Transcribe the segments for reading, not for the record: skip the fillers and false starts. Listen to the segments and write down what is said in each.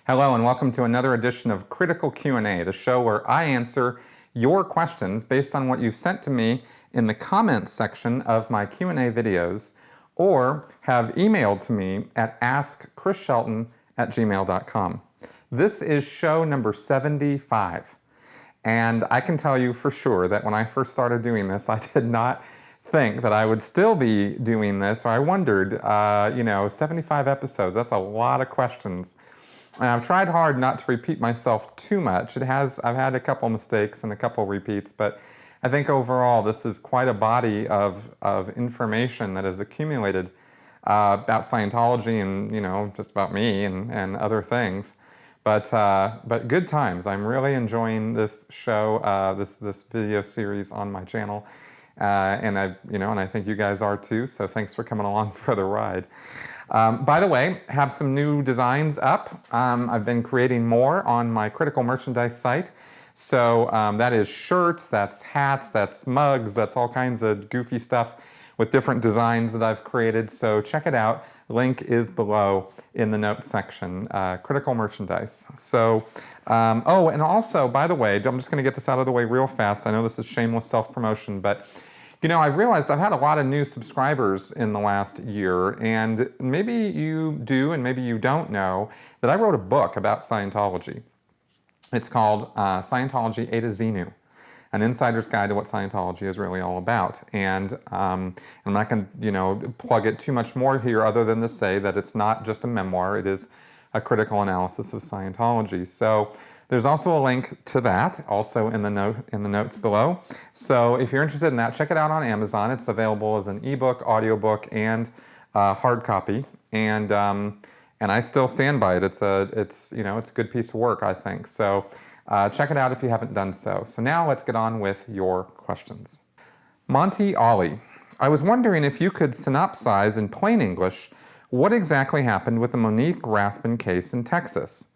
Hello and welcome to another edition of Critical Q&A, the show where I answer your questions based on what you've sent to me in the comments section of my Q&A videos or have emailed to me at askchrisshelton@gmail.com. This is show number 75, and I can tell you for sure that when I first started doing this, I did not think that I would still be doing this, or I wondered, 75 episodes, that's a lot of questions. And I've tried hard not to repeat myself too much. I've had a couple mistakes and a couple repeats, but I think overall this is quite a body of information that has accumulated about Scientology and, just about me and other things. But good times. I'm really enjoying this show, this video series on my channel. And I think you guys are too, so thanks for coming along for the ride. By the way, have some new designs up. I've been creating more on my Critical merchandise site. So that is shirts, that's hats, that's mugs, that's all kinds of goofy stuff with different designs that I've created. So check it out. Link is below in the notes section, Critical merchandise. So, oh, and also, by the way, I'm just going to get this out of the way real fast. I know this is shameless self-promotion, but I've realized I've had a lot of new subscribers in the last year, and maybe you do and maybe you don't know that I wrote a book about Scientology. It's called Scientology A to Xenu, an insider's guide to what Scientology is really all about. And I'm not going to plug it too much more here other than to say that it's not just a memoir, it is a critical analysis of Scientology. So there's also a link to that, also in the notes below. So if you're interested in that, check it out on Amazon. It's available as an ebook, audiobook, and hard copy. And I still stand by it. It's a good piece of work, I think. So check it out if you haven't done so. So now let's get on with your questions. Monty Ollie, I was wondering if you could synopsize in plain English what exactly happened with the Marty Rathbun case in Texas.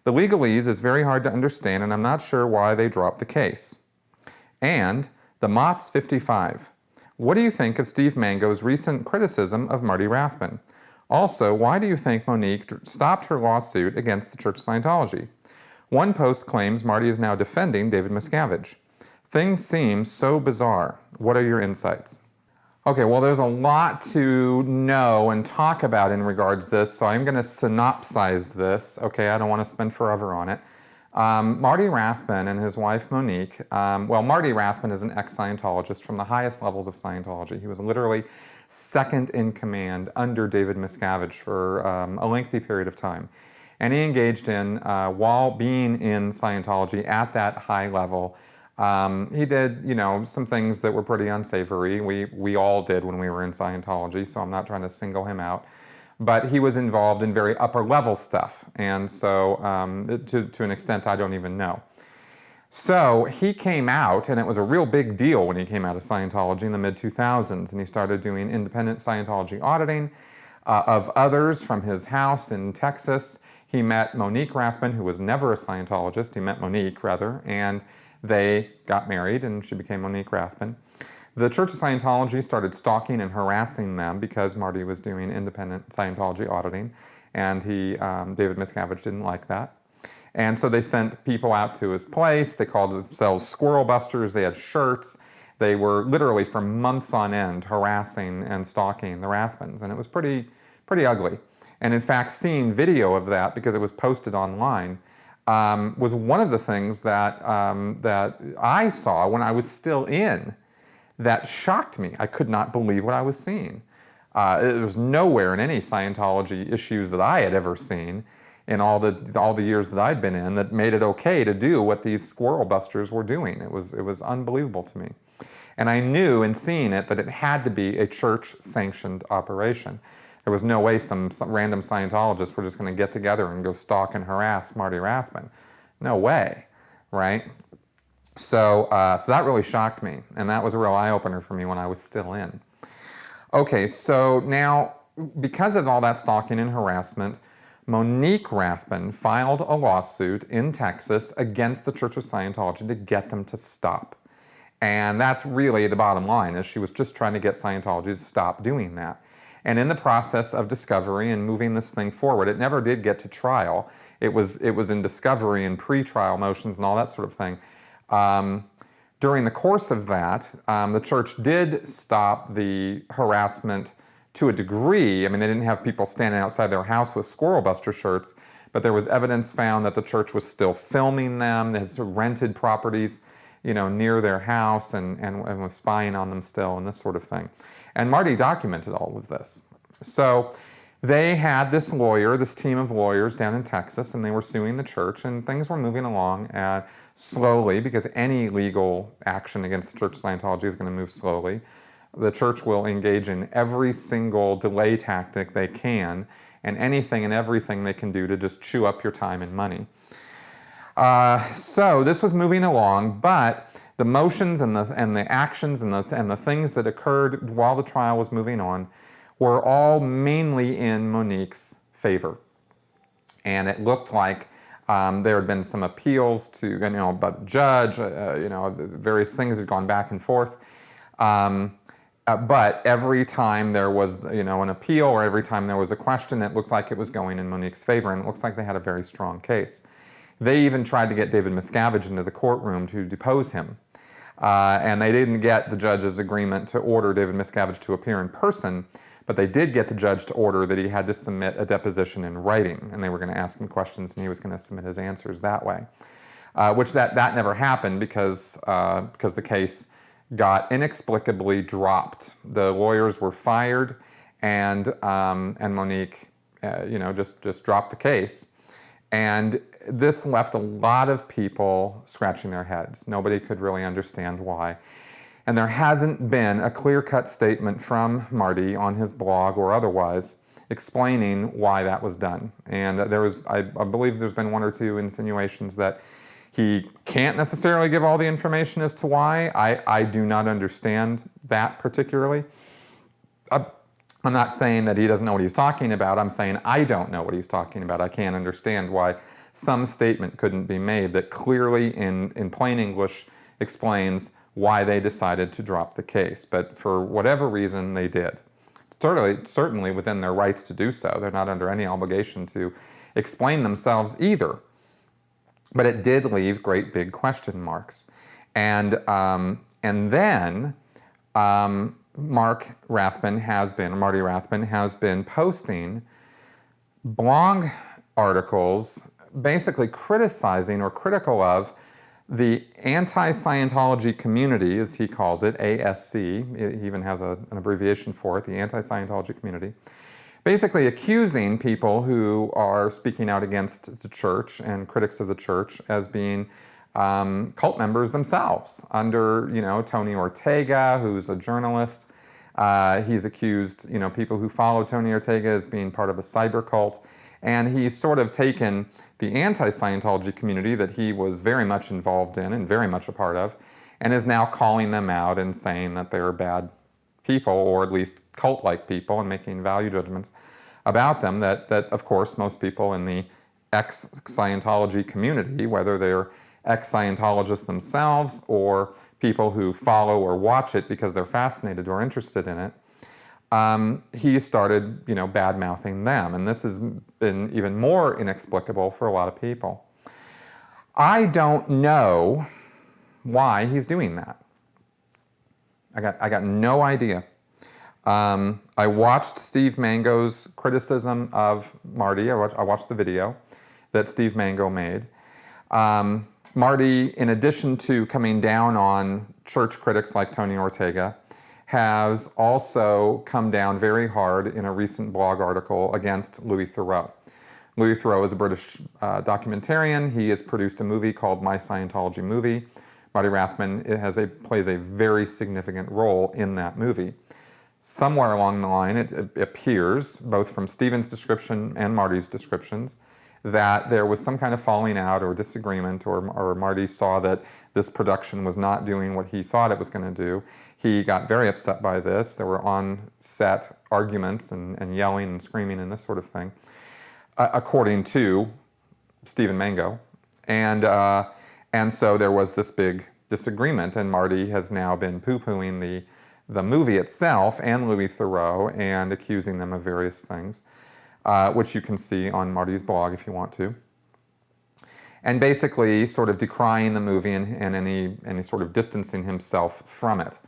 The legalese is very hard to understand, and I'm not sure why they dropped the case. And the Mott's 55. What do you think of Steve Mango's recent criticism of Marty Rathbun? Also, why do you think Monique stopped her lawsuit against the Church of Scientology? One post claims Marty is now defending David Miscavige. Things seem so bizarre. What are your insights? Okay, well, there's a lot to know and talk about in regards to this, so I'm going to synopsize this. Okay, I don't want to spend forever on it. Marty Rathbun and his wife Monique, Marty Rathbun is an ex-Scientologist from the highest levels of Scientology. He was literally second in command under David Miscavige for a lengthy period of time. And he engaged in, while being in Scientology at that high level, he did, some things that were pretty unsavory. We all did when we were in Scientology, so I'm not trying to single him out. But he was involved in very upper level stuff, and so to an extent I don't even know. So he came out, and it was a real big deal when he came out of Scientology in the mid-2000s, and he started doing independent Scientology auditing of others from his house in Texas. He met Monique Rathbun, who was never a Scientologist. He met Monique, rather, and they got married, and she became Monique Rathbun. The Church of Scientology started stalking and harassing them because Marty was doing independent Scientology auditing, and David Miscavige didn't like that. And so they sent people out to his place. They called themselves Squirrel Busters. They had shirts. They were literally for months on end harassing and stalking the Rathbuns, and it was pretty ugly. And in fact, seeing video of that, because it was posted online, was one of the things that I saw when I was still in that shocked me. I could not believe what I was seeing. There was nowhere in any Scientology issues that I had ever seen in all the years that I'd been in that made it okay to do what these Squirrel Busters were doing. It was unbelievable to me. And I knew in seeing it that it had to be a church-sanctioned operation. There was no way some random Scientologists were just going to get together and go stalk and harass Marty Rathbun. No way, right? So that really shocked me, and that was a real eye-opener for me when I was still in. Okay, so now, because of all that stalking and harassment, Monique Rathbun filed a lawsuit in Texas against the Church of Scientology to get them to stop. And that's really the bottom line, is she was just trying to get Scientology to stop doing that. And in the process of discovery and moving this thing forward, it never did get to trial. It was in discovery and pre-trial motions and all that sort of thing. During the course of that, the church did stop the harassment to a degree. I mean, they didn't have people standing outside their house with Squirrel Buster shirts, but there was evidence found that the church was still filming them. They had rented properties, near their house and was spying on them still and this sort of thing. And Marty documented all of this. So they had this team of lawyers down in Texas, and they were suing the church, and things were moving along slowly, because any legal action against the Church of Scientology is going to move slowly. The church will engage in every single delay tactic they can, and anything and everything they can do to just chew up your time and money. So this was moving along, but the motions and the actions and the things that occurred while the trial was moving on were all mainly in Monique's favor. And it looked like there had been some appeals to, by the judge, various things had gone back and forth. But every time there was, an appeal, or every time there was a question, it looked like it was going in Monique's favor, and it looks like they had a very strong case. They even tried to get David Miscavige into the courtroom to depose him. And they didn't get the judge's agreement to order David Miscavige to appear in person, but they did get the judge to order that he had to submit a deposition in writing, and they were going to ask him questions, and he was going to submit his answers that way. Which that never happened because the case got inexplicably dropped. The lawyers were fired, and Monique, just dropped the case. And this left a lot of people scratching their heads. Nobody could really understand why. And there hasn't been a clear-cut statement from Marty on his blog or otherwise explaining why that was done. And I believe there's been one or two insinuations that he can't necessarily give all the information as to why. I do not understand that particularly. I'm not saying that he doesn't know what he's talking about. I'm saying I don't know what he's talking about. I can't understand why some statement couldn't be made that clearly, in plain English, explains why they decided to drop the case. But for whatever reason, they did. Certainly within their rights to do so. They're not under any obligation to explain themselves either. But it did leave great big question marks. And then Marty Rathbun has been posting blog articles basically criticizing or critical of the anti-Scientology community, as he calls it, ASC. He even has an abbreviation for it, the anti-Scientology community. Basically accusing people who are speaking out against the church and critics of the church as being cult members themselves. Under, Tony Ortega, who's a journalist. He's accused, people who follow Tony Ortega as being part of a cyber cult. And he's sort of taken the anti-Scientology community that he was very much involved in and very much a part of, and is now calling them out and saying that they're bad people, or at least cult-like people, and making value judgments about them that of course, most people in the ex-Scientology community, whether they're ex-Scientologists themselves or people who follow or watch it because they're fascinated or interested in it, he started, bad-mouthing them. And this has been even more inexplicable for a lot of people. I don't know why he's doing that. I got no idea. I watched Steve Mango's criticism of Marty. I watched the video that Steve Mango made. Marty, in addition to coming down on church critics like Tony Ortega, has also come down very hard in a recent blog article against Louis Theroux. Louis Theroux is a British documentarian. He has produced a movie called My Scientology Movie. Marty Rathbun plays a very significant role in that movie. Somewhere along the line, it appears, both from Stephen's description and Marty's descriptions, that there was some kind of falling out or disagreement, or Marty saw that this production was not doing what he thought it was going to do. He got very upset by this. There were on-set arguments and yelling and screaming and this sort of thing, according to Stephen Mango. And so there was this big disagreement, and Marty has now been poo-pooing the movie itself and Louis Theroux and accusing them of various things, which you can see on Marty's blog if you want to. and basically sort of decrying the movie and any sort of distancing himself from it.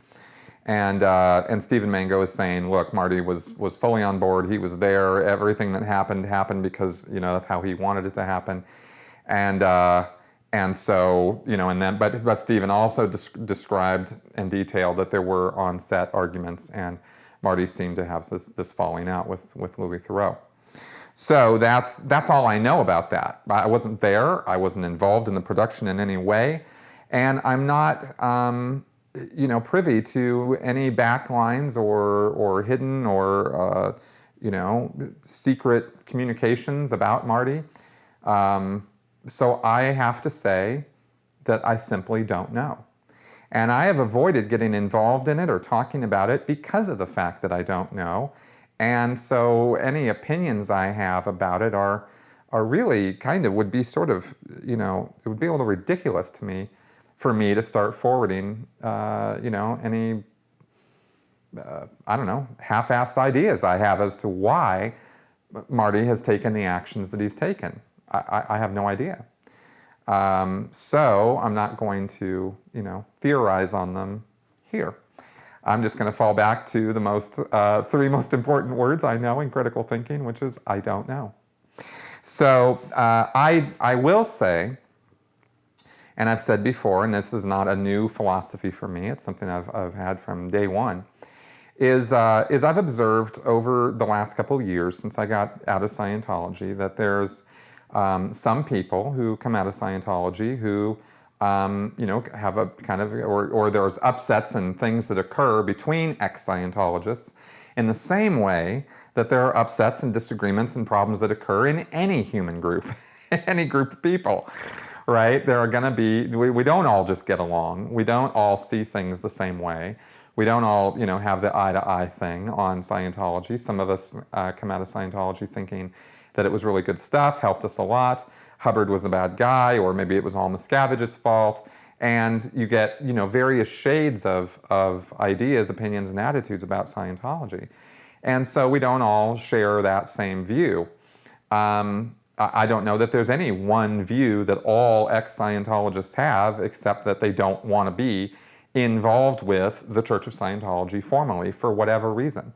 And Stephen Mango is saying, look, Marty was fully on board. He was there. Everything that happened because that's how he wanted it to happen. And so and then but Stephen also described and detailed that there were on-set arguments, and Marty seemed to have this falling out with Louis Theroux. So that's all I know about that. I wasn't there. I wasn't involved in the production in any way, and I'm not privy to any backlines or hidden or secret communications about Marty. So I have to say that I simply don't know. And I have avoided getting involved in it or talking about it because of the fact that I don't know. And so any opinions I have about it are really kind of would be sort of, it would be a little ridiculous for me to start forwarding, any, half-assed ideas I have as to why Marty has taken the actions that he's taken. I have no idea. So I'm not going to, theorize on them here. I'm just going to fall back to the three most important words I know in critical thinking, which is I don't know. So I will say, and I've said before, and this is not a new philosophy for me, it's something I've had from day one, is I've observed over the last couple of years since I got out of Scientology that there's some people who come out of Scientology who have a kind of, or there's upsets and things that occur between ex-Scientologists in the same way that there are upsets and disagreements and problems that occur in any human group, any group of people, right? There are going to be, we don't all just get along. We don't all see things the same way. We don't all, have the eye-to-eye thing on Scientology. Some of us come out of Scientology thinking that it was really good stuff, helped us a lot. Hubbard was the bad guy, or maybe it was all Miscavige's fault. And you get, various shades of ideas, opinions, and attitudes about Scientology. And so we don't all share that same view. I don't know that there's any one view that all ex-Scientologists have, except that they don't want to be involved with the Church of Scientology formally for whatever reason.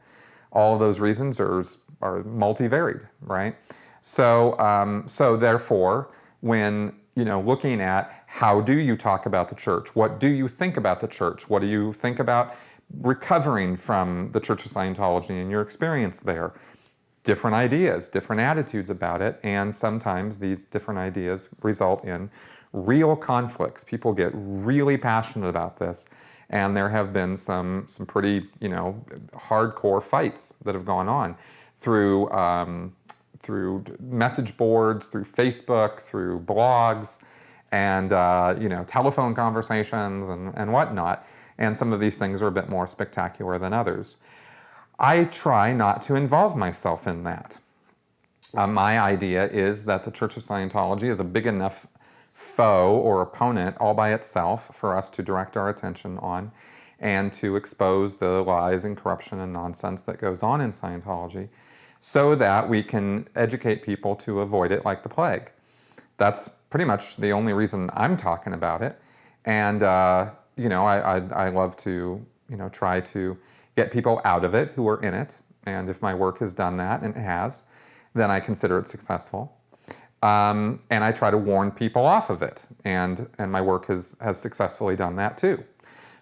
All of those reasons are multivaried, right? So therefore, when looking at how do you talk about the church, what do you think about the church, what do you think about recovering from the Church of Scientology and your experience there, different ideas, different attitudes about it, and sometimes these different ideas result in real conflicts. People get really passionate about this, and there have been some pretty hardcore fights that have gone on through message boards, through Facebook, through blogs, and telephone conversations and whatnot. And some of these things are a bit more spectacular than others. I try not to involve myself in that. My idea is that the Church of Scientology is a big enough foe or opponent all by itself for us to direct our attention on and to expose the lies and corruption and nonsense that goes on in Scientology so that we can educate people to avoid it like the plague. That's pretty much the only reason I'm talking about it. And, I love to, try to get people out of it who are in it. And if my work has done that, and it has, then I consider it successful. And I try to warn people off of it. And my work has successfully done that too.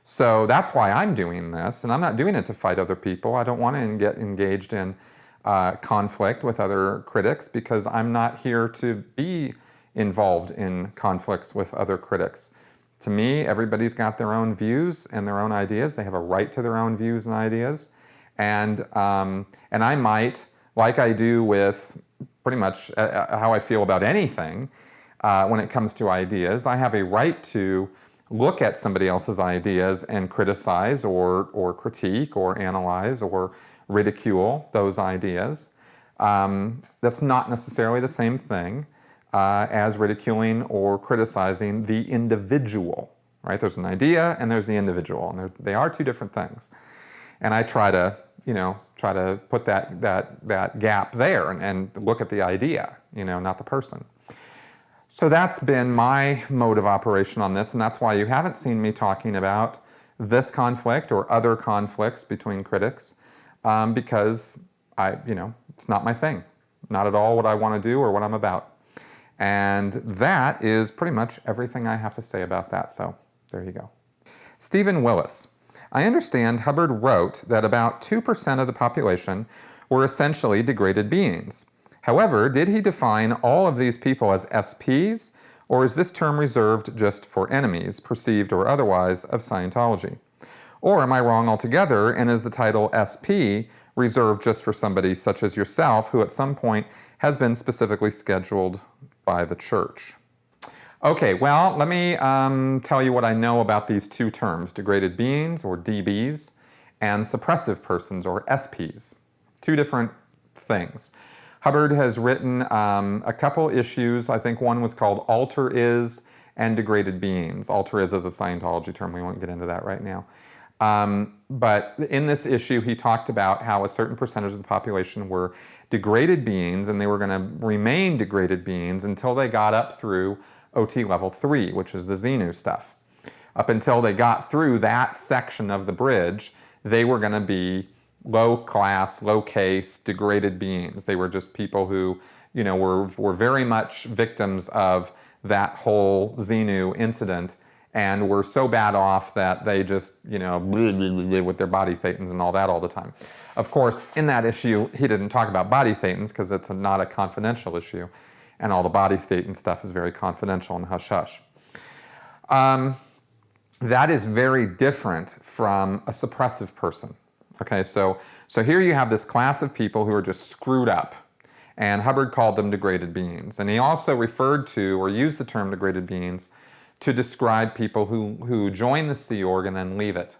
So that's why I'm doing this. And I'm not doing it to fight other people. I don't want to get engaged in conflict with other critics because I'm not here to be involved in conflicts with other critics. To me, everybody's got their own views and their own ideas. They have a right to their own views and ideas. And I might, like I do with pretty much how I feel about anything when it comes to ideas, I have a right to look at somebody else's ideas and criticize or critique or analyze or ridicule those ideas. That's not necessarily the same thing as ridiculing or criticizing the individual, right? There's an idea and there's the individual, and they are two different things. And I try to put that gap there and look at the idea, not the person. So that's been my mode of operation on this, and that's why you haven't seen me talking about this conflict or other conflicts between critics, because it's not my thing. Not at all what I want to do or what I'm about. And that is pretty much everything I have to say about that, so there you go. Stephen Willis. I understand Hubbard wrote that about 2% of the population were essentially degraded beings. However, did he define all of these people as SPs, or is this term reserved just for enemies, perceived or otherwise, of Scientology? Or am I wrong altogether, and is the title SP reserved just for somebody such as yourself, who at some point has been specifically scheduled by the church? Okay, well, let me tell you what I know about these two terms, degraded beings, or DBs, and suppressive persons, or SPs. Two different things. Hubbard has written a couple issues. I think one was called Alter Is and Degraded Beings. Alter Is a Scientology term. We won't get into that right now. But in this issue, he talked about how a certain percentage of the population were degraded beings, and they were going to remain degraded beings until they got up through OT level 3, which is the Xenu stuff. Up until they got through that section of the bridge, they were going to be low-class, low-case, degraded beings. They were just people who, were very much victims of that whole Xenu incident, and were so bad off that they just, with their body thetans and all that all the time. Of course, in that issue, he didn't talk about body thetans because it's not a confidential issue, and all the body thetan stuff is very confidential and hush-hush. That is very different from a suppressive person. Okay, so here you have this class of people who are just screwed up, and Hubbard called them degraded beings. And he also referred to, or used the term degraded beings, to describe people who join the Sea Org and then leave it,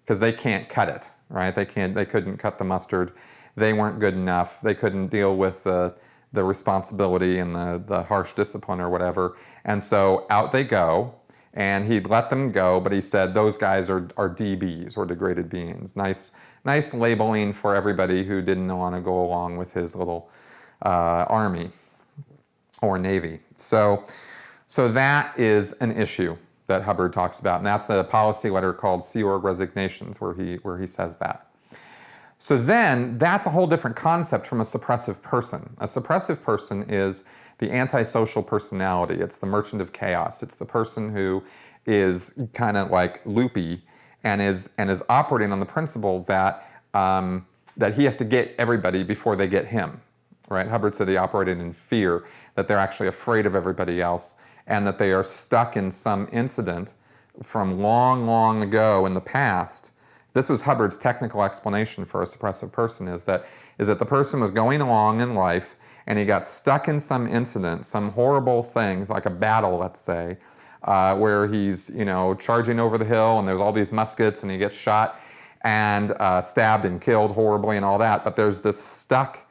because they can't cut it, right? They couldn't cut the mustard. They weren't good enough. They couldn't deal with the responsibility and the harsh discipline or whatever. And so out they go. And he'd let them go, but he said those guys are DBs, or degraded beings. Nice labeling for everybody who didn't want to go along with his little army or navy. So that is an issue that Hubbard talks about, and that's a policy letter called Sea Org Resignations, where he says that. So then that's a whole different concept from a suppressive person. A suppressive person is the antisocial personality. It's the merchant of chaos. It's the person who is kind of like loopy and is operating on the principle that that he has to get everybody before they get him. Right? Hubbard said he operated in fear, that they're actually afraid of everybody else, and that they are stuck in some incident from long, long ago in the past. This was Hubbard's technical explanation for a suppressive person, is that the person was going along in life and he got stuck in some incident, some horrible things, like a battle, let's say, where he's, charging over the hill and there's all these muskets and he gets shot and stabbed and killed horribly and all that. But there's this stuck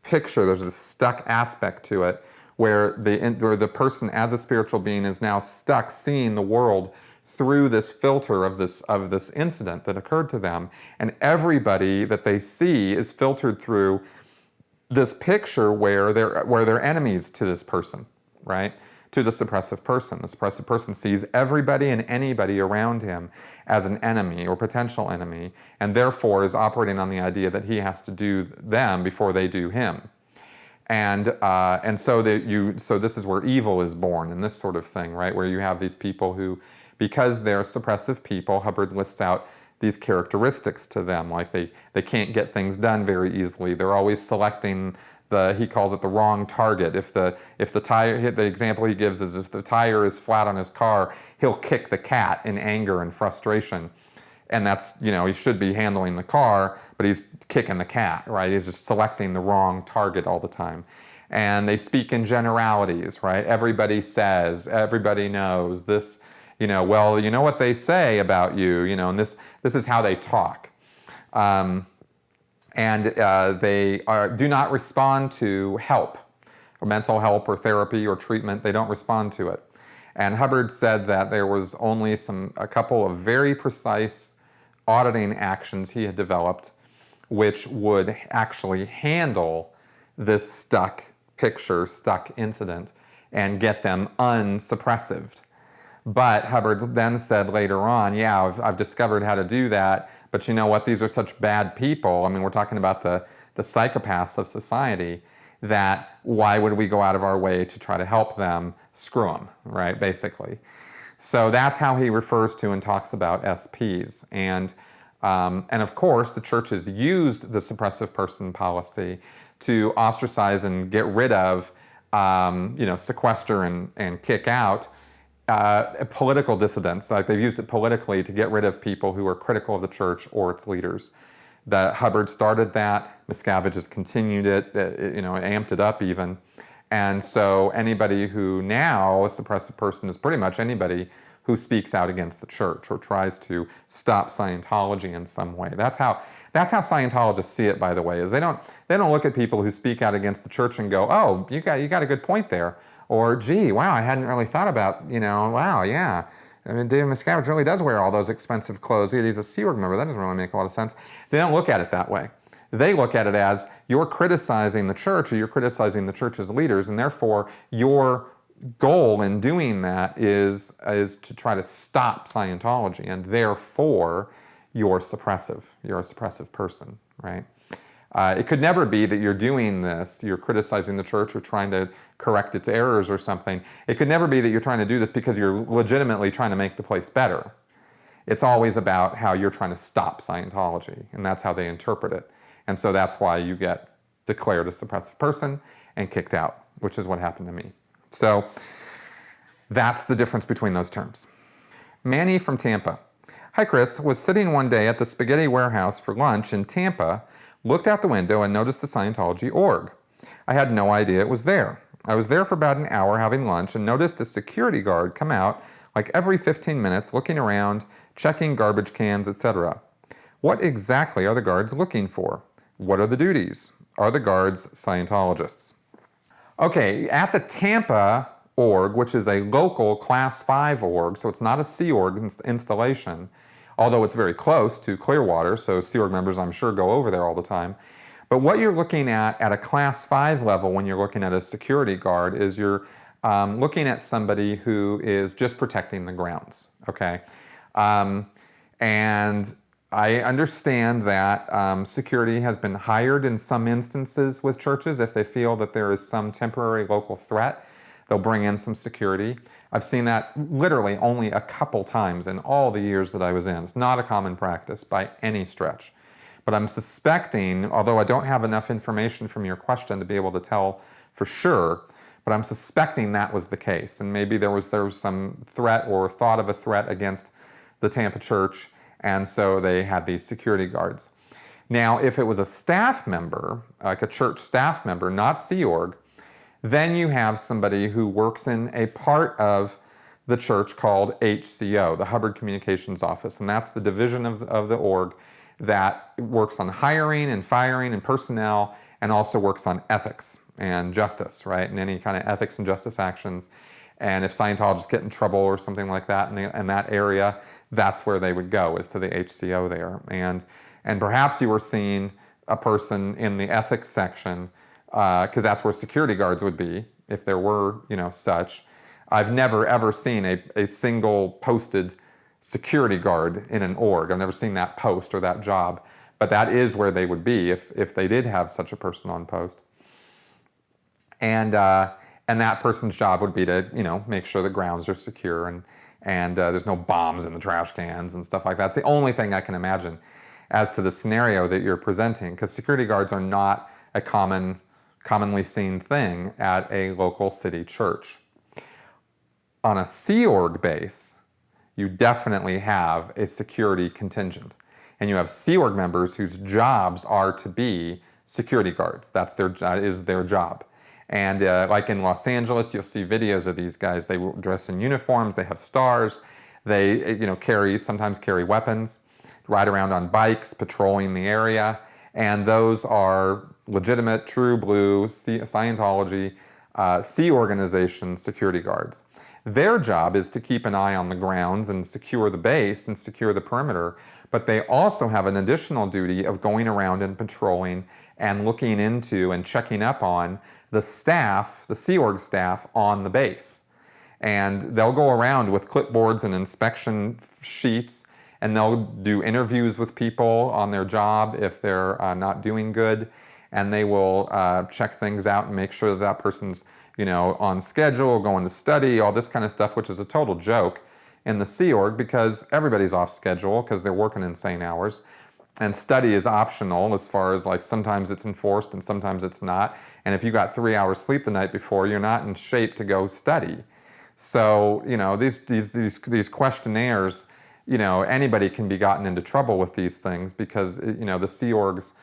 picture, there's this stuck aspect to it where the person as a spiritual being is now stuck seeing the world through this filter of this incident that occurred to them, and everybody that they see is filtered through this picture where they're enemies to this person, right? To the suppressive person. The suppressive person sees everybody and anybody around him as an enemy or potential enemy, and therefore is operating on the idea that he has to do them before they do him. And so this is where evil is born, and this sort of thing, right? Where you have these people who, because they're suppressive people, Hubbard lists out these characteristics to them, like they can't get things done very easily. They're always selecting he calls it the wrong target. If the tire, the example he gives is if the tire is flat on his car, he'll kick the cat in anger and frustration. And that's, he should be handling the car, but he's kicking the cat, right? He's just selecting the wrong target all the time. And they speak in generalities, right? Everybody says, everybody knows this. Well, you know what they say about you, and this is how they talk. And they do not respond to help, or mental help, or therapy, or treatment. They don't respond to it. And Hubbard said that there was only a couple of very precise auditing actions he had developed which would actually handle this stuck picture, stuck incident, and get them unsuppressived. But Hubbard then said later on, yeah, I've discovered how to do that, but you know what? These are such bad people. I mean, we're talking about the psychopaths of society, that why would we go out of our way to try to help them? Screw them, right, basically. So that's how he refers to and talks about SPs. And of course, the church has used the suppressive person policy to ostracize and get rid of, sequester and kick out political dissidents. Like they've used it politically to get rid of people who are critical of the church or its leaders. That Hubbard started that, Miscavige has continued it, amped it up even. And so anybody who now, a suppressive person, is pretty much anybody who speaks out against the church or tries to stop Scientology in some way. That's how Scientologists see it, by the way, is they don't look at people who speak out against the church and go, oh, you got a good point there. Or, gee, wow, I hadn't really thought about, wow, yeah. I mean, David Miscavige really does wear all those expensive clothes. He's a Sea Org member. That doesn't really make a lot of sense. So they don't look at it that way. They look at it as you're criticizing the church or you're criticizing the church's leaders, and therefore your goal in doing that is to try to stop Scientology, and therefore you're suppressive. You're a suppressive person, right? It could never be that you're doing this, you're criticizing the church or trying to correct its errors or something. It could never be that you're trying to do this because you're legitimately trying to make the place better. It's always about how you're trying to stop Scientology, and that's how they interpret it. And so that's why you get declared a suppressive person and kicked out, which is what happened to me. So that's the difference between those terms. Manny from Tampa. Hi, Chris. Was sitting one day at the Spaghetti Warehouse for lunch in Tampa, looked out the window and noticed the Scientology org. I had no idea it was there. I was there for about an hour having lunch and noticed a security guard come out like every 15 minutes looking around, checking garbage cans, etc. What exactly are the guards looking for? What are the duties? Are the guards Scientologists? Okay, at the Tampa org, which is a local Class 5 org, so it's not a Sea Org installation, although it's very close to Clearwater, so Sea Org members, I'm sure, go over there all the time. But what you're looking at a Class 5 level when you're looking at a security guard is you're looking at somebody who is just protecting the grounds, okay? And I understand that security has been hired in some instances with churches. If they feel that there is some temporary local threat, they'll bring in some security. I've seen that literally only a couple times in all the years that I was in. It's not a common practice by any stretch. But I'm suspecting, although I don't have enough information from your question to be able to tell for sure, but I'm suspecting that was the case. And maybe there was some threat or thought of a threat against the Tampa church, and so they had these security guards. Now, if it was a staff member, like a church staff member, not Sea Org, then you have somebody who works in a part of the church called HCO, the Hubbard Communications Office, and that's the division of the org that works on hiring and firing and personnel, and also works on ethics and justice, right, and any kind of ethics and justice actions. And if Scientologists get in trouble or something like that in that area, that's where they would go, is to the HCO there. And perhaps you were seeing a person in the ethics section, because that's where security guards would be, if there were, such. I've never ever seen a single posted security guard in an org. I've never seen that post or that job, but that is where they would be if they did have such a person on post. And that person's job would be to, make sure the grounds are secure and there's no bombs in the trash cans and stuff like that. It's the only thing I can imagine as to the scenario that you're presenting, because security guards are not a commonly seen thing at a local city church. On a Sea Org base, you definitely have a security contingent. And you have Sea Org members whose jobs are to be security guards. That's their job. And like in Los Angeles, you'll see videos of these guys. They dress in uniforms, they have stars, they sometimes carry weapons, ride around on bikes, patrolling the area. And those are legitimate, true blue Scientology Sea Organization security guards. Their job is to keep an eye on the grounds and secure the base and secure the perimeter, but they also have an additional duty of going around and patrolling and looking into and checking up on the staff, the Sea Org staff on the base. And they'll go around with clipboards and inspection sheets, and they'll do interviews with people on their job if they're not doing good, and they will check things out and make sure that that person's, you know, on schedule, going to study, all this kind of stuff, which is a total joke in the Sea Org because everybody's off schedule because they're working insane hours. And study is optional as far as like sometimes it's enforced and sometimes it's not. And if you got 3 hours sleep the night before, you're not in shape to go study. So, you know, these questionnaires, you know, anybody can be gotten into trouble with these things because, you know, the Sea Org's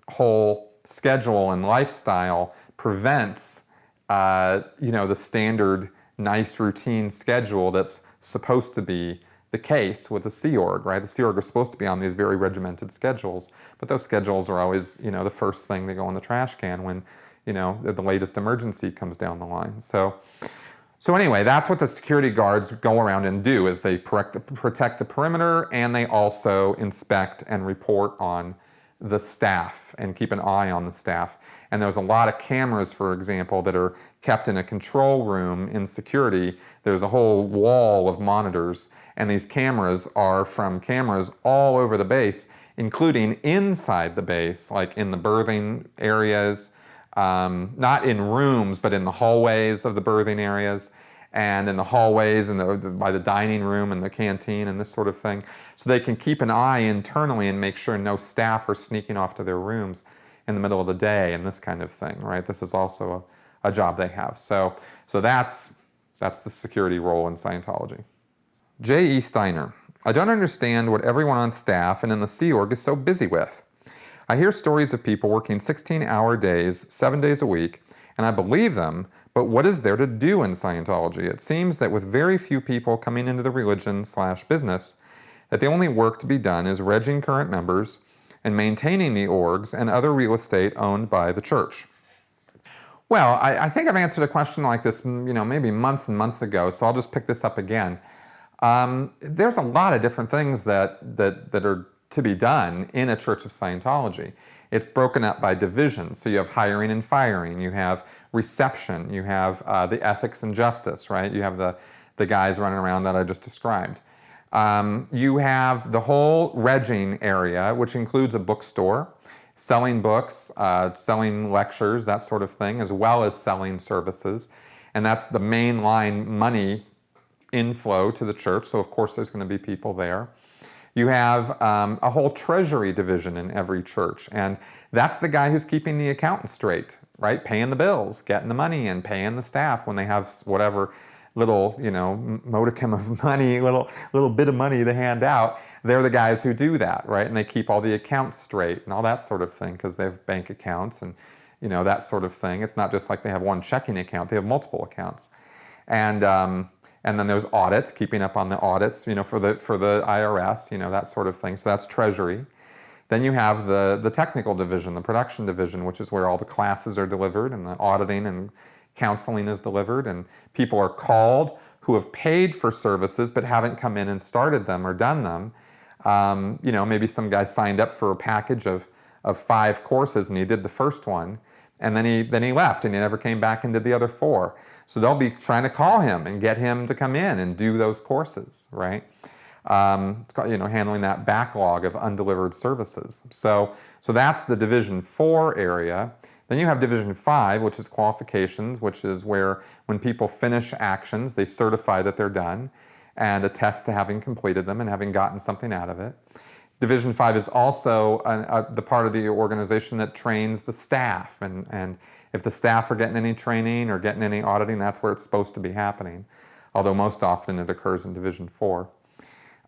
whole schedule and lifestyle prevents, you know, the standard nice routine schedule that's supposed to be the case with the Sea Org, right? The Sea Org are supposed to be on these very regimented schedules, but those schedules are always, you know, the first thing they go in the trash can when, you know, the latest emergency comes down the line. So anyway, that's what the security guards go around and do, is they protect the perimeter, and they also inspect and report on the staff and keep an eye on the staff. And there's a lot of cameras, for example, that are kept in a control room in security. There's a whole wall of monitors, and these cameras are from cameras all over the base, including inside the base, like in the berthing areas, not in rooms, but in the hallways of the berthing areas, and in the hallways and by the dining room and the canteen and this sort of thing. So they can keep an eye internally and make sure no staff are sneaking off to their rooms in the middle of the day and this kind of thing, right? This is also a job they have. So that's the security role in Scientology. J.E. Steiner: I don't understand what everyone on staff and in the Sea Org is so busy with. I hear stories of people working 16-hour days, 7 days a week, and I believe them, but what is there to do in Scientology? It seems that with very few people coming into the religion/business, that the only work to be done is regging current members and maintaining the orgs and other real estate owned by the church. Well, I think I've answered a question like this, you know, maybe months and months ago, so I'll just pick this up again. There's a lot of different things that are to be done in a Church of Scientology. It's broken up by divisions. So you have hiring and firing, you have reception, you have the ethics and justice, right? You have the guys running around that I just described. You have the whole regging area, which includes a bookstore, selling books, selling lectures, that sort of thing, as well as selling services. And that's the mainline money inflow to the church, so of course there's going to be people there. You have a whole treasury division in every church, and that's the guy who's keeping the accountant straight, right? Paying the bills, getting the money in, paying the staff when they have whatever little, you know, modicum of money, little bit of money to hand out. They're the guys who do that, right? And they keep all the accounts straight and all that sort of thing because they have bank accounts and, you know, that sort of thing. It's not just like they have one checking account, they have multiple accounts. And then there's audits, keeping up on the audits, you know, for the IRS, you know, that sort of thing. So that's treasury. Then you have the technical division, the production division, which is where all the classes are delivered and the auditing and counseling is delivered, and people are called who have paid for services but haven't come in and started them or done them. You know, maybe some guy signed up for a package of 5 courses and he did the first one, and then he left and he never came back and did the other 4. So they'll be trying to call him and get him to come in and do those courses, right? It's called, you know, handling that backlog of undelivered services. So that's the Division 4 area. Then you have Division 5, which is qualifications, which is where when people finish actions, they certify that they're done and attest to having completed them and having gotten something out of it. Division 5 is also the part of the organization that trains the staff, and if the staff are getting any training or getting any auditing, that's where it's supposed to be happening, although most often it occurs in Division 4.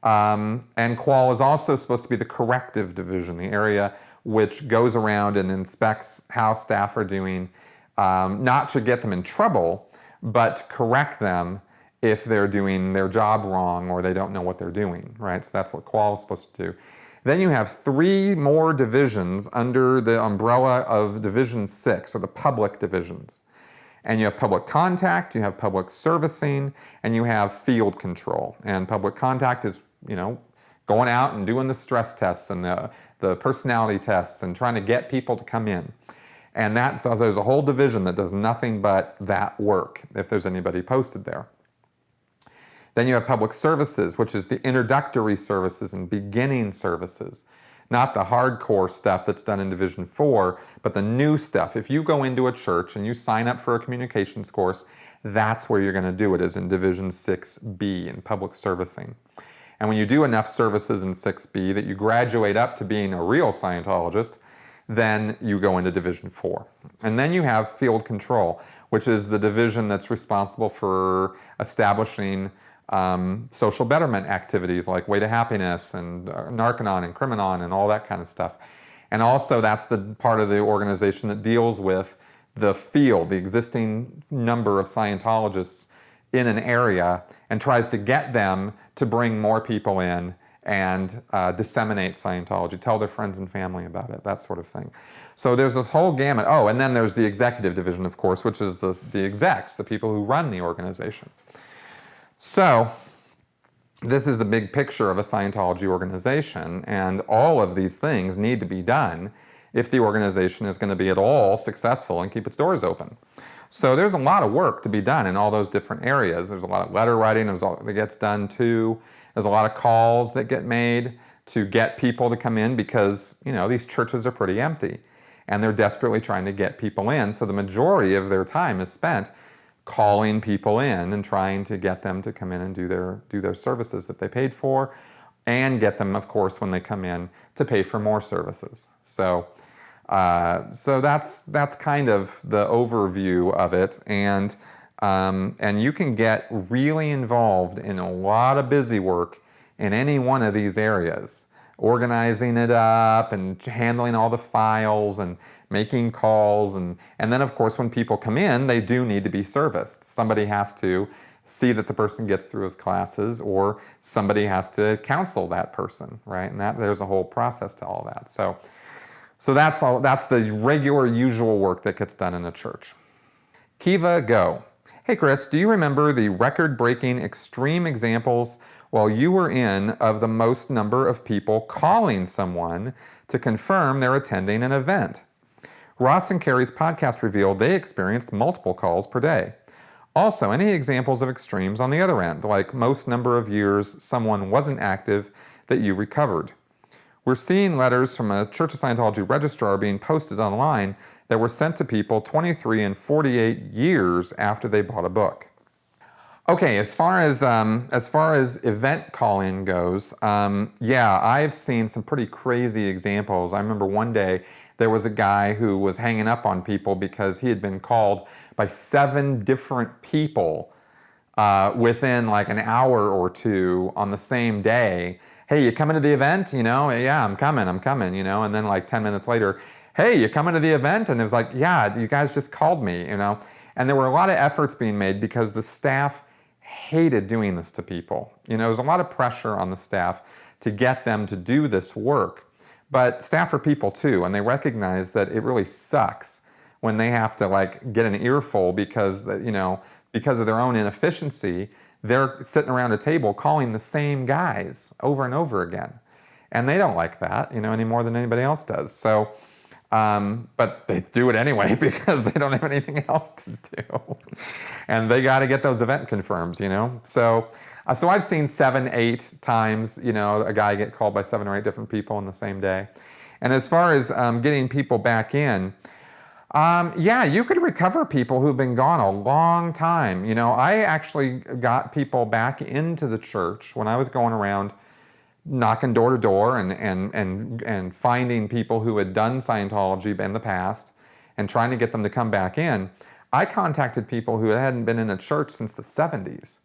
And Qual is also supposed to be the corrective division, the area which goes around and inspects how staff are doing, not to get them in trouble, but to correct them if they're doing their job wrong or they don't know what they're doing, right? So that's what Qual is supposed to do. Then you have 3 more divisions under the umbrella of Division 6, or the public divisions. And you have public contact, you have public servicing, and you have field control. And public contact is, you know, going out and doing the stress tests and the personality tests and trying to get people to come in. And so there's a whole division that does nothing but that work, if there's anybody posted there. Then you have public services, which is the introductory services and beginning services. Not the hardcore stuff that's done in Division 4, but the new stuff. If you go into a church and you sign up for a communications course, that's where you're going to do it, is in Division 6B, in public servicing. And when you do enough services in 6B that you graduate up to being a real Scientologist, then you go into Division 4. And then you have field control, which is the division that's responsible for establishing social betterment activities like Way to Happiness and Narcanon and Criminon and all that kind of stuff. And also that's the part of the organization that deals with the field, the existing number of Scientologists in an area, and tries to get them to bring more people in and disseminate Scientology, tell their friends and family about it, that sort of thing. So there's this whole gamut. Oh, and then there's the executive division, of course, which is the execs, the people who run the organization. So this is the big picture of a Scientology organization, and all of these things need to be done if the organization is going to be at all successful and keep its doors open. So there's a lot of work to be done in all those different areas. There's a lot of letter writing that gets done too. There's a lot of calls that get made to get people to come in because, these churches are pretty empty and they're desperately trying to get people in. So the majority of their time is spent calling people in and trying to get them to come in and do their services that they paid for, and get them, of course, when they come in, to pay for more services. So that's kind of the overview of it, and you can get really involved in a lot of busy work in any one of these areas, organizing it up and handling all the files and making calls, and then of course when people come in, they do need to be serviced. Somebody has to see that the person gets through his classes, or somebody has to counsel that person, right? And there's a whole process to all that. So that's the regular, usual work that gets done in a church. Kiva Go. Hey Chris, do you remember the record-breaking extreme examples while you were in of the most number of people calling someone to confirm they're attending an event? Ross and Carrie's podcast revealed they experienced multiple calls per day. Also, any examples of extremes on the other end, like most number of years someone wasn't active that you recovered? We're seeing letters from a Church of Scientology registrar being posted online that were sent to people 23 and 48 years after they bought a book. Okay, as far as event calling goes, I've seen some pretty crazy examples. I remember one day there was a guy who was hanging up on people because he had been called by 7 different people within like an hour or two on the same day. Hey, you coming to the event? Yeah, I'm coming, and then like 10 minutes later, hey, you coming to the event? And it was like, yeah, you guys just called me, And there were a lot of efforts being made because the staff hated doing this to people. There was a lot of pressure on the staff to get them to do this work. But staff are people too, and they recognize that it really sucks when they have to get an earful because of their own inefficiency. They're sitting around a table calling the same guys over and over again. And they don't like that, any more than anybody else does. So, but they do it anyway because they don't have anything else to do. And they got to get those event confirms, So I've seen 7, 8 times, a guy get called by 7 or 8 different people in the same day. And as far as getting people back in, you could recover people who've been gone a long time. I actually got people back into the church when I was going around knocking door to door and finding people who had done Scientology in the past and trying to get them to come back in. I contacted people who hadn't been in a church since the 70s.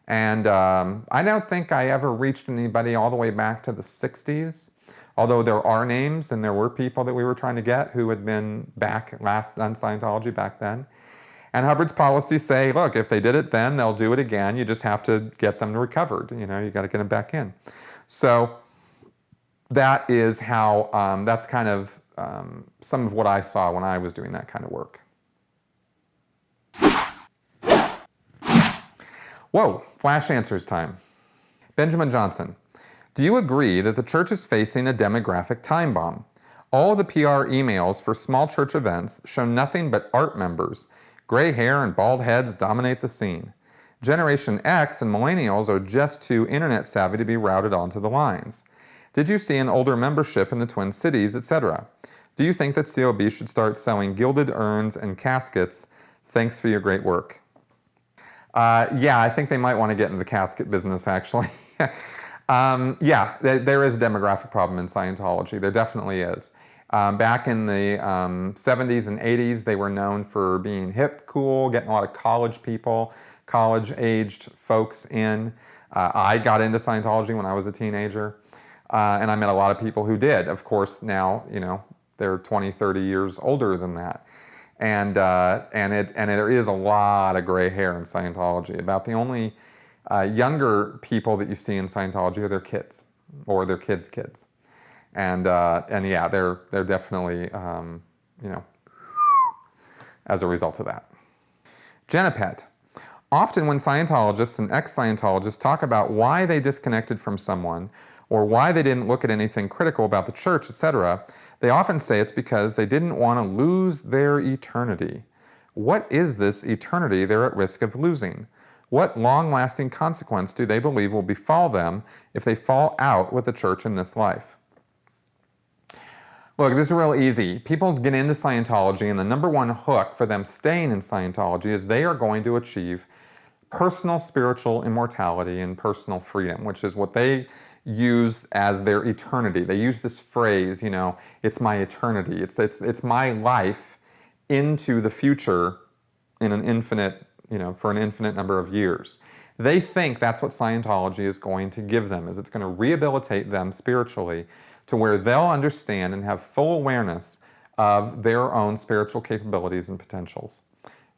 And I don't think I ever reached anybody all the way back to the 60s. Although there are names and there were people that we were trying to get who had been last done Scientology back then. And Hubbard's policies say, look, if they did it then, they'll do it again. You just have to get them recovered. You got to get them back in. So that is how, that's kind of some of what I saw when I was doing that kind of work. Whoa, flash answers time. Benjamin Johnson. Do you agree that the church is facing a demographic time bomb? All the PR emails for small church events show nothing but art members. Gray hair and bald heads dominate the scene. Generation X and millennials are just too internet savvy to be routed onto the lines. Did you see an older membership in the Twin Cities, etc.? Do you think that COB should start selling gilded urns and caskets? Thanks for your great work. Yeah, I think they might want to get into the casket business, actually. Yeah, there is a demographic problem in Scientology. There definitely is. Back in the 70s and 80s, they were known for being hip, cool, getting a lot of college people, college-aged folks in. I got into Scientology when I was a teenager, and I met a lot of people who did. Of course, now, you know, they're 20, 30 years older than that. And there is a lot of gray hair in Scientology. About the only younger people that you see in Scientology are their kids, or their kids' kids. And yeah, they're definitely, you know, as a result of that. Jenapet. Often when Scientologists and ex-Scientologists talk about why they disconnected from someone or why they didn't look at anything critical about the church, etc., they often say it's because they didn't want to lose their eternity. What is this eternity they're at risk of losing? What long-lasting consequence do they believe will befall them if they fall out with the church in this life? Look, this is real easy. People get into Scientology, and the number one hook for them staying in Scientology is they are going to achieve personal spiritual immortality and personal freedom, which is what they use as their eternity. They use this phrase, you know, it's my eternity. It's my life into the future in an infinite, you know, for an infinite number of years. They think that's what Scientology is going to give them, is it's going to rehabilitate them spiritually to where they'll understand and have full awareness of their own spiritual capabilities and potentials.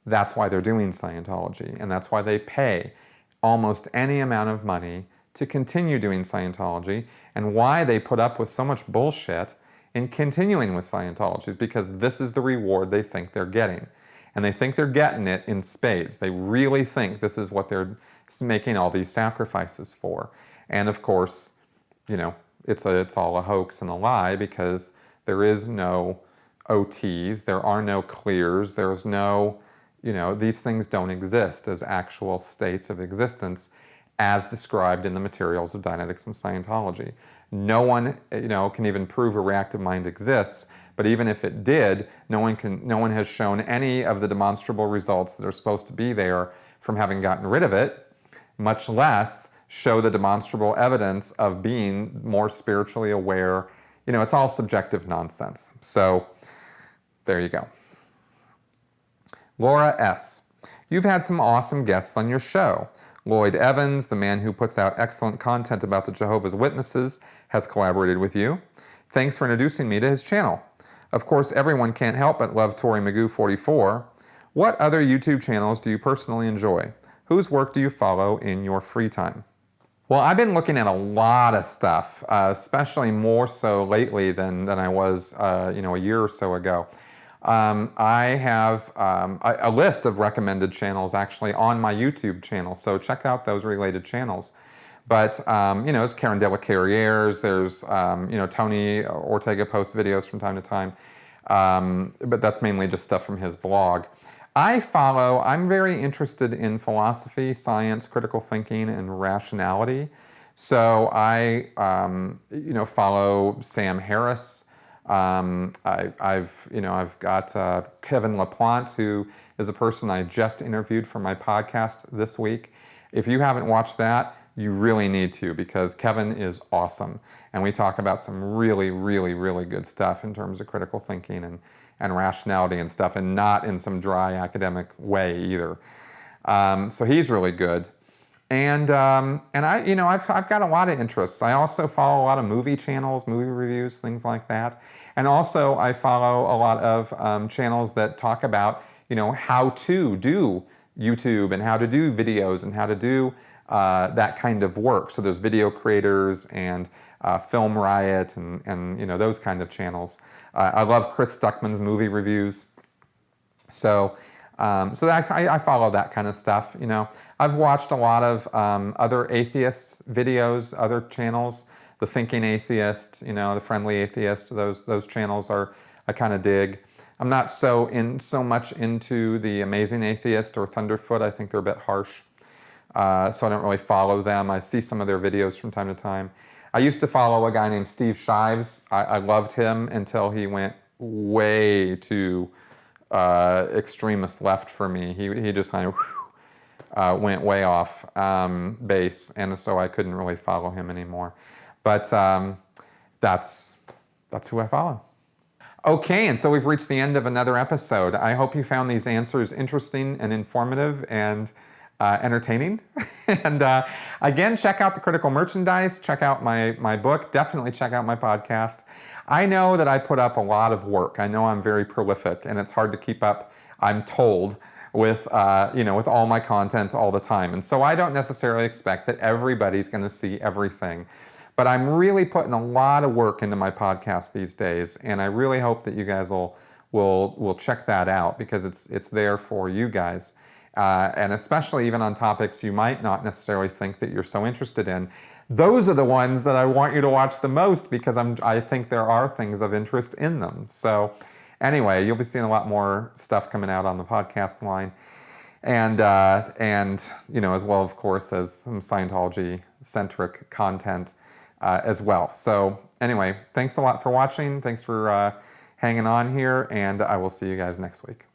That's why they're doing Scientology, and that's why they pay almost any amount of money to continue doing Scientology, and why they put up with so much bullshit in continuing with Scientology is because this is the reward they think they're getting. And they think they're getting it in spades. They really think this is what they're making all these sacrifices for. And of course, you know, it's all a hoax and a lie, because there is no OTs, there are no clears, there's no, you know, these things don't exist as actual states of existence as described in the materials of Dianetics and Scientology. No one, you know, can even prove a reactive mind exists, but even if it did, no one has shown any of the demonstrable results that are supposed to be there from having gotten rid of it, much less show the demonstrable evidence of being more spiritually aware. You know, it's all subjective nonsense. So, there you go. Laura S. You've had some awesome guests on your show. Lloyd Evans, the man who puts out excellent content about the Jehovah's Witnesses, has collaborated with you. Thanks for introducing me to his channel. Of course, everyone can't help but love Tori Magoo 44. What other YouTube channels do you personally enjoy? Whose work do you follow in your free time? Well, I've been looking at a lot of stuff, especially more so lately than I was, you know, a year or so ago. I have a list of recommended channels actually on my YouTube channel, so check out those related channels. But, you know, it's Karen de la Carriere's, there's, you know, Tony Ortega posts videos from time to time, but that's mainly just stuff from his blog. I'm very interested in philosophy, science, critical thinking, and rationality. So I, you know, follow Sam Harris. I've got Kevin LaPlante, who is a person I just interviewed for my podcast this week. If you haven't watched that, you really need to, because Kevin is awesome. And we talk about some really, really, really good stuff in terms of critical thinking and rationality and stuff, and not in some dry academic way either. So he's really good. And I, you know, I've got a lot of interests. I also follow a lot of movie channels, movie reviews, things like that. And also I follow a lot of channels that talk about, you know, how to do YouTube and how to do videos and how to do that kind of work. So there's video creators and Film Riot and you know, those kind of channels. I love Chris Stuckman's movie reviews. So I follow that kind of stuff. You know, I've watched a lot of other atheist videos, other channels the Thinking Atheist, you know, the Friendly Atheist. Those channels I kind of dig. I'm not so much into the Amazing Atheist or Thunderfoot. I think they're a bit harsh, so I don't really follow them. I see some of their videos from time to time. I used to follow a guy named Steve Shives. I loved him until he went way too extremist left for me. He just kind of went way off base, and so I couldn't really follow him anymore. But that's who I follow. Okay, and so we've reached the end of another episode. I hope you found these answers interesting and informative and entertaining. And again, check out the Critical Merchandise, check out my book, definitely check out my podcast. I know that I put up a lot of work. I know I'm very prolific, and it's hard to keep up, I'm told, with with all my content all the time. And so I don't necessarily expect that everybody's going to see everything. But I'm really putting a lot of work into my podcast these days, and I really hope that you guys will check that out, because it's there for you guys, and especially even on topics you might not necessarily think that you're so interested in. Those are the ones that I want you to watch the most, because I think there are things of interest in them. So anyway, you'll be seeing a lot more stuff coming out on the podcast line, and as well, of course, as some Scientology-centric content as well. So anyway, thanks a lot for watching. Thanks for hanging on here, and I will see you guys next week.